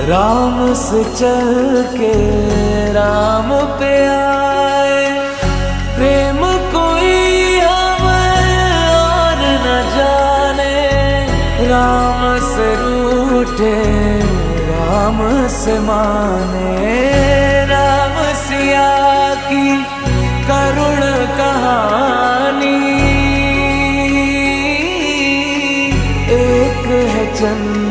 राम से चल के राम पे आए। प्रेम कोई हमें और न जाने, राम से रूठे राम से माने। राम सिया की करुण कहानी, एक है चंद